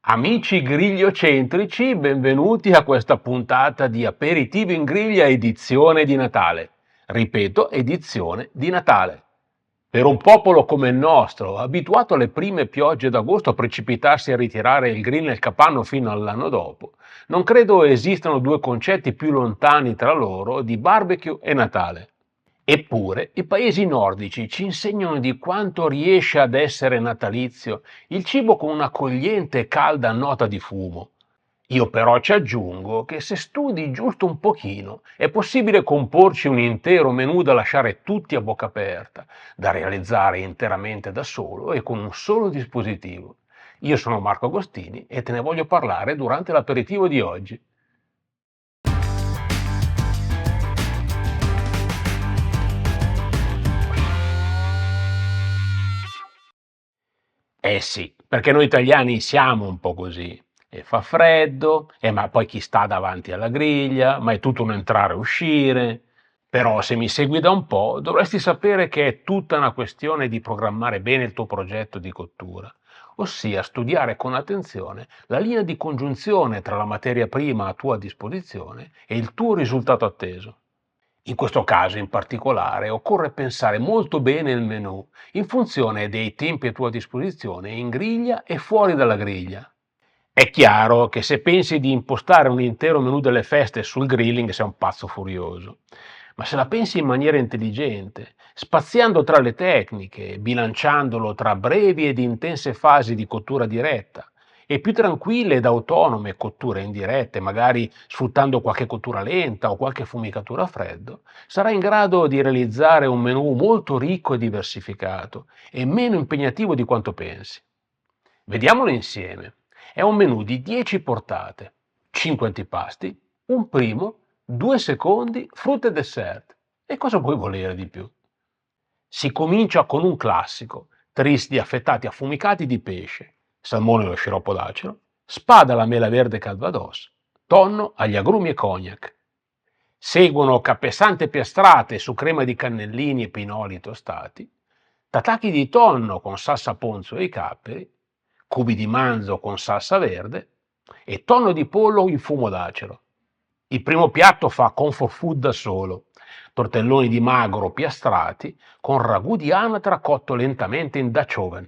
Amici grigliocentrici, benvenuti a questa puntata di Aperitivo in Griglia edizione di Natale. Ripeto, edizione di Natale. Per un popolo come il nostro, abituato alle prime piogge d'agosto a precipitarsi a ritirare il grill nel capanno fino all'anno dopo, non credo esistano due concetti più lontani tra loro di barbecue e Natale. Eppure i paesi nordici ci insegnano di quanto riesce ad essere natalizio il cibo con un'accogliente e calda nota di fumo. Io però ci aggiungo che se studi giusto un pochino è possibile comporci un intero menù da lasciare tutti a bocca aperta, da realizzare interamente da solo e con un solo dispositivo. Io sono Marco Agostini e te ne voglio parlare durante l'aperitivo di oggi. Eh sì, perché noi italiani siamo un po' così. E fa freddo, ma poi chi sta davanti alla griglia, ma è tutto un entrare e uscire. Però se mi segui da un po', dovresti sapere che è tutta una questione di programmare bene il tuo progetto di cottura, ossia studiare con attenzione la linea di congiunzione tra la materia prima a tua disposizione e il tuo risultato atteso. In questo caso in particolare occorre pensare molto bene il menù in funzione dei tempi a tua disposizione in griglia e fuori dalla griglia. È chiaro che se pensi di impostare un intero menù delle feste sul grilling sei un pazzo furioso, ma se la pensi in maniera intelligente, spaziando tra le tecniche, bilanciandolo tra brevi ed intense fasi di cottura diretta e più tranquille ed autonome cotture indirette, magari sfruttando qualche cottura lenta o qualche fumicatura a freddo, sarai in grado di realizzare un menù molto ricco e diversificato e meno impegnativo di quanto pensi. Vediamolo insieme. È un menù di 10 portate, 5 antipasti, un primo, 2 secondi, frutta e dessert. E cosa puoi volere di più? Si comincia con un classico, tristi affettati affumicati di pesce, salmone allo sciroppo d'acero, spada alla mela verde calvados, tonno agli agrumi e cognac. Seguono cappesante piastrate su crema di cannellini e pinoli tostati, tataki di tonno con salsa ponzo e capperi, cubi di manzo con salsa verde e tonno di pollo in fumo d'acero. Il primo piatto fa comfort food da solo, tortelloni di magro piastrati con ragù di anatra cotto lentamente in Dutch oven.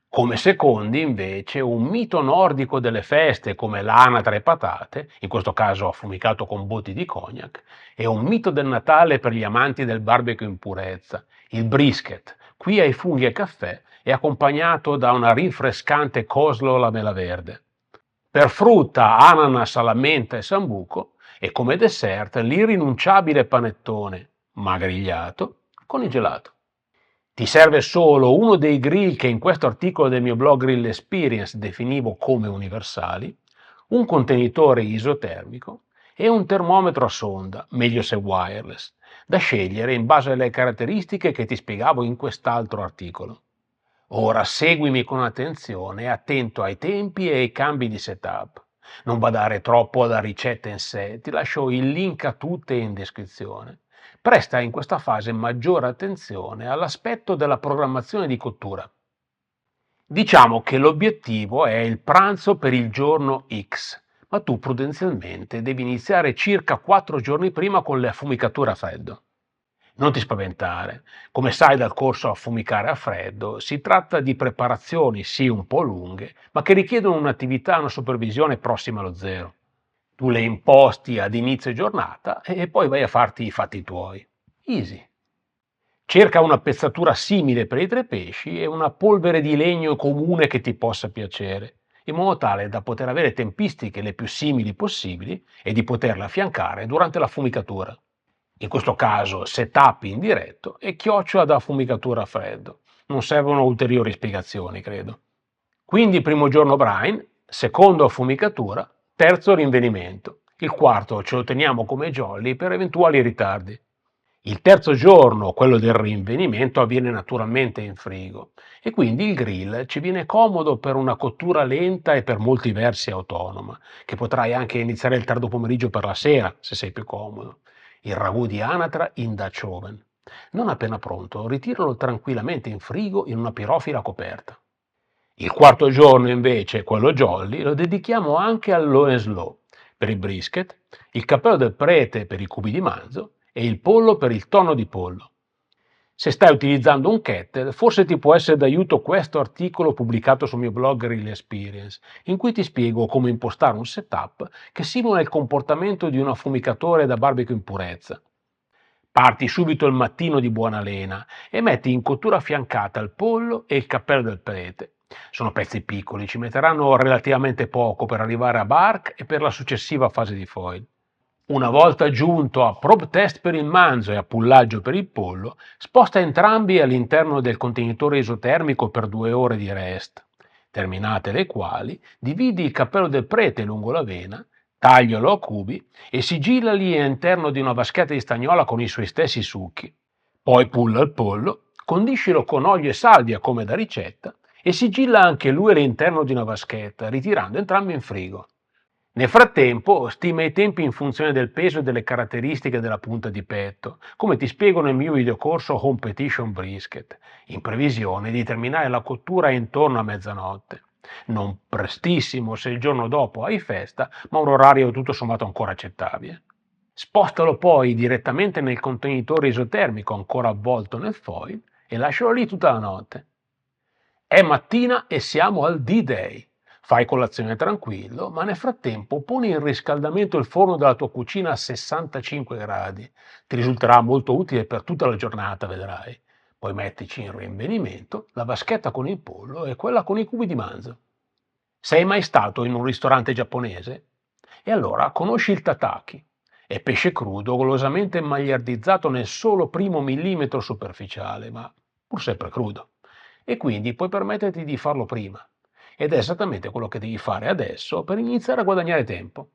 Come secondi, invece, un mito nordico delle feste come l'anatra e patate, in questo caso affumicato con botti di cognac, e un mito del Natale per gli amanti del barbecue in purezza, il brisket, qui ai funghi e caffè e accompagnato da una rinfrescante coleslaw alla mela verde. Per frutta, ananas alla menta e sambuco e come dessert l'irrinunciabile panettone, ma grigliato, con il gelato. Ti serve solo uno dei grill che in questo articolo del mio blog Grill Experience definivo come universali, un contenitore isotermico e un termometro a sonda, meglio se wireless, da scegliere in base alle caratteristiche che ti spiegavo in quest'altro articolo. Ora seguimi con attenzione e attento ai tempi e ai cambi di setup. Non badare troppo alla ricetta in sé, ti lascio il link a tutte in descrizione. Presta in questa fase maggiore attenzione all'aspetto della programmazione di cottura. Diciamo che l'obiettivo è il pranzo per il giorno X, ma tu prudenzialmente devi iniziare circa 4 giorni prima con le affumicature a freddo. Non ti spaventare, come sai dal corso Affumicare a freddo, si tratta di preparazioni sì un po' lunghe, ma che richiedono un'attività e una supervisione prossima allo zero. Tu le imposti ad inizio giornata e poi vai a farti i fatti tuoi. Easy. Cerca una pezzatura simile per i tre pesci e una polvere di legno comune che ti possa piacere, in modo tale da poter avere tempistiche le più simili possibili e di poterle affiancare durante la fumicatura. In questo caso setup in diretto e chiocciola da affumicatura a freddo. Non servono ulteriori spiegazioni, credo. Quindi primo giorno brine, secondo affumicatura, terzo rinvenimento. Il quarto ce lo teniamo come jolly per eventuali ritardi. Il terzo giorno, quello del rinvenimento, avviene naturalmente in frigo e quindi il grill ci viene comodo per una cottura lenta e per molti versi autonoma, che potrai anche iniziare il tardo pomeriggio per la sera, se sei più comodo. Il ragù di anatra in Dutch oven. Non appena pronto, ritiralo tranquillamente in frigo in una pirofila coperta. Il quarto giorno invece, quello jolly, lo dedichiamo anche al low and slow, per il brisket, il cappello del prete per i cubi di manzo e il pollo per il tonno di pollo. Se stai utilizzando un kettle, forse ti può essere d'aiuto questo articolo pubblicato sul mio blog Real Experience, in cui ti spiego come impostare un setup che simula il comportamento di un affumicatore da barbecue in purezza. Parti subito il mattino di buona lena e metti in cottura affiancata il pollo e il cappello del prete. Sono pezzi piccoli, ci metteranno relativamente poco per arrivare a bark e per la successiva fase di foil. Una volta giunto a probe test per il manzo e a pullaggio per il pollo, sposta entrambi all'interno del contenitore isotermico per 2 ore di rest, terminate le quali dividi il cappello del prete lungo la vena, taglialo a cubi e sigillali all'interno di una vaschetta di stagnola con i suoi stessi succhi. Poi pulla il pollo, condiscilo con olio e salvia come da ricetta e sigilla anche lui all'interno di una vaschetta, ritirando entrambi in frigo. Nel frattempo, stima i tempi in funzione del peso e delle caratteristiche della punta di petto, come ti spiego nel mio videocorso Competition Brisket, in previsione di terminare la cottura intorno a mezzanotte. Non prestissimo se il giorno dopo hai festa, ma un orario tutto sommato ancora accettabile. Spostalo poi direttamente nel contenitore isotermico ancora avvolto nel foil e lascialo lì tutta la notte. È mattina e siamo al D-Day. Fai colazione tranquillo, ma nel frattempo poni in riscaldamento il forno della tua cucina a 65 gradi. Ti risulterà molto utile per tutta la giornata, vedrai. Poi mettici in rinvenimento la vaschetta con il pollo e quella con i cubi di manzo. Sei mai stato in un ristorante giapponese? E allora conosci il tataki. È pesce crudo golosamente magliardizzato nel solo primo millimetro superficiale, ma pur sempre crudo. E quindi puoi permetterti di farlo prima. Ed è esattamente quello che devi fare adesso per iniziare a guadagnare tempo.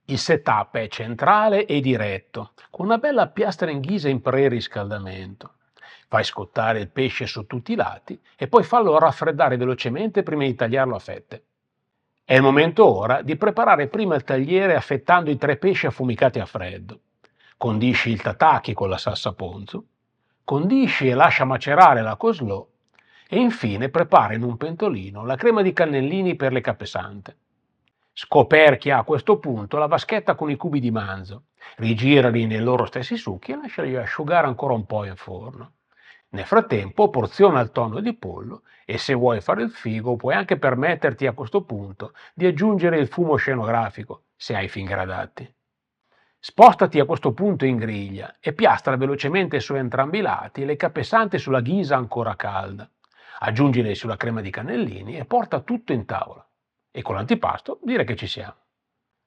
Il setup è centrale e diretto, con una bella piastra in ghisa in preriscaldamento. Fai scottare il pesce su tutti i lati e poi fallo raffreddare velocemente prima di tagliarlo a fette. È il momento ora di preparare prima il tagliere affettando i 3 pesci affumicati a freddo. Condisci il tataki con la salsa ponzu, condisci e lascia macerare la coleslaw e infine prepara in un pentolino la crema di cannellini per le capesante. Scoperchia a questo punto la vaschetta con i cubi di manzo, rigirali nei loro stessi succhi e lasciali asciugare ancora un po' in forno. Nel frattempo porziona il tonno di pollo e se vuoi fare il figo puoi anche permetterti a questo punto di aggiungere il fumo scenografico, se hai finger adatti. Spostati a questo punto in griglia e piastra velocemente su entrambi i lati le capesante sulla ghisa ancora calda. Aggiungile sulla crema di cannellini e porta tutto in tavola. E con l'antipasto direi che ci siamo.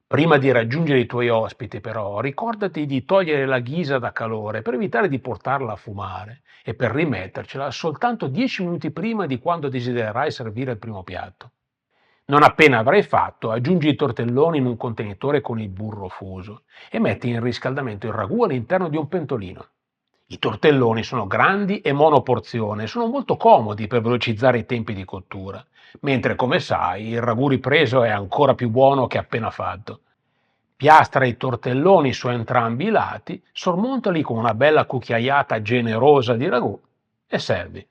Prima di raggiungere i tuoi ospiti, però, ricordati di togliere la ghisa da calore per evitare di portarla a fumare e per rimettercela soltanto 10 minuti prima di quando desidererai servire il primo piatto. Non appena avrai fatto, aggiungi i tortelloni in un contenitore con il burro fuso e metti in riscaldamento il ragù all'interno di un pentolino. I tortelloni sono grandi e monoporzione e sono molto comodi per velocizzare i tempi di cottura, mentre come sai il ragù ripreso è ancora più buono che appena fatto. Piastra i tortelloni su entrambi i lati, sormontali con una bella cucchiaiata generosa di ragù e servi.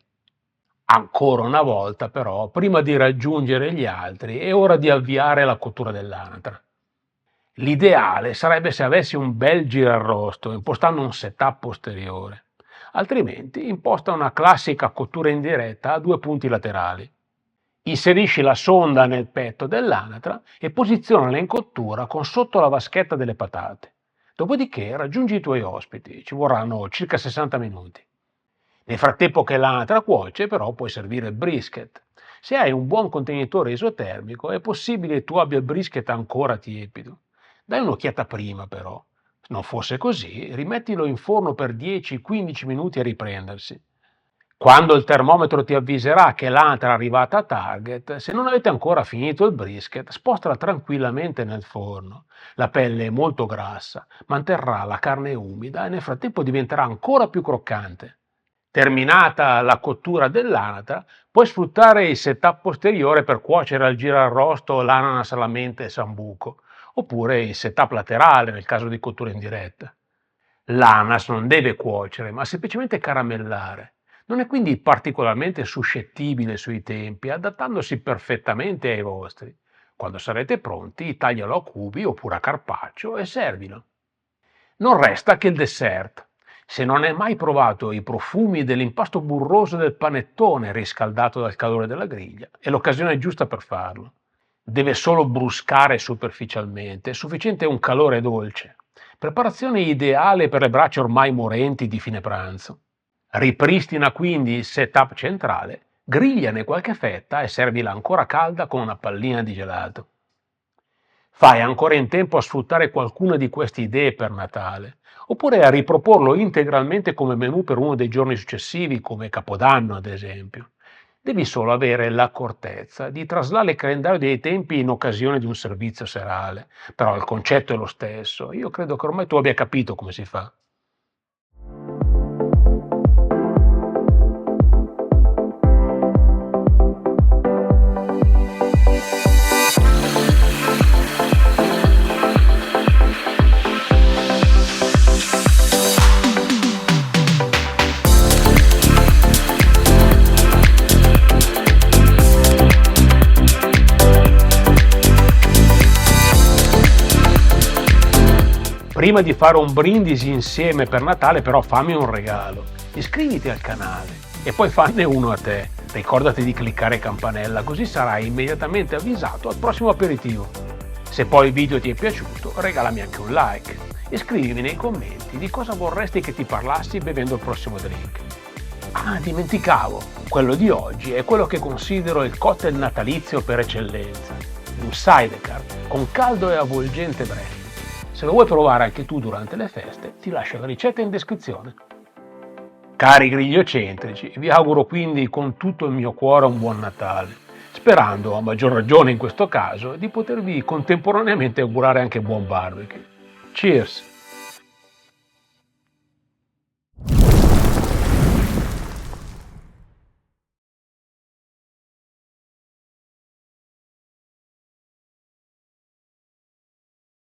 Ancora una volta però, prima di raggiungere gli altri, è ora di avviare la cottura dell'anatra. L'ideale sarebbe se avessi un bel girarrosto impostando un setup posteriore, altrimenti imposta una classica cottura in diretta a 2 punti laterali. Inserisci la sonda nel petto dell'anatra e posizionala in cottura con sotto la vaschetta delle patate. Dopodiché raggiungi i tuoi ospiti, ci vorranno circa 60 minuti. Nel frattempo che l'anatra cuoce, però, puoi servire il brisket. Se hai un buon contenitore isotermico, è possibile che tu abbia il brisket ancora tiepido. Dai un'occhiata prima, però. Se non fosse così, rimettilo in forno per 10-15 minuti a riprendersi. Quando il termometro ti avviserà che l'anatra è arrivata a target, se non avete ancora finito il brisket, spostala tranquillamente nel forno. La pelle è molto grassa, manterrà la carne umida e nel frattempo diventerà ancora più croccante. Terminata la cottura dell'anatra, puoi sfruttare il setup posteriore per cuocere al girarrosto l'ananas alla mente e sambuco, oppure il setup laterale nel caso di cottura in diretta. L'ananas non deve cuocere, ma semplicemente caramellare. Non è quindi particolarmente suscettibile sui tempi, adattandosi perfettamente ai vostri. Quando sarete pronti, taglialo a cubi oppure a carpaccio e servilo. Non resta che il dessert. Se non hai mai provato i profumi dell'impasto burroso del panettone riscaldato dal calore della griglia, è l'occasione giusta per farlo. Deve solo bruscare superficialmente, è sufficiente un calore dolce. Preparazione ideale per le braccia ormai morenti di fine pranzo. Ripristina quindi il setup centrale, grigliane qualche fetta e servila ancora calda con una pallina di gelato. Fai ancora in tempo a sfruttare qualcuna di queste idee per Natale, oppure a riproporlo integralmente come menù per uno dei giorni successivi, come Capodanno ad esempio. Devi solo avere l'accortezza di traslare il calendario dei tempi in occasione di un servizio serale, però il concetto è lo stesso. Io credo che ormai tu abbia capito come si fa. Prima di fare un brindisi insieme per Natale, però fammi un regalo. Iscriviti al canale e poi fanne uno a te. Ricordati di cliccare campanella, così sarai immediatamente avvisato al prossimo aperitivo. Se poi il video ti è piaciuto, regalami anche un like e scrivimi nei commenti di cosa vorresti che ti parlassi bevendo il prossimo drink. Ah, dimenticavo, quello di oggi è quello che considero il cocktail natalizio per eccellenza, un sidecar con caldo e avvolgente brandy. Se lo vuoi provare anche tu durante le feste, ti lascio la ricetta in descrizione. Cari grigliocentrici, vi auguro quindi con tutto il mio cuore un buon Natale, sperando, a maggior ragione in questo caso, di potervi contemporaneamente augurare anche buon barbecue. Cheers!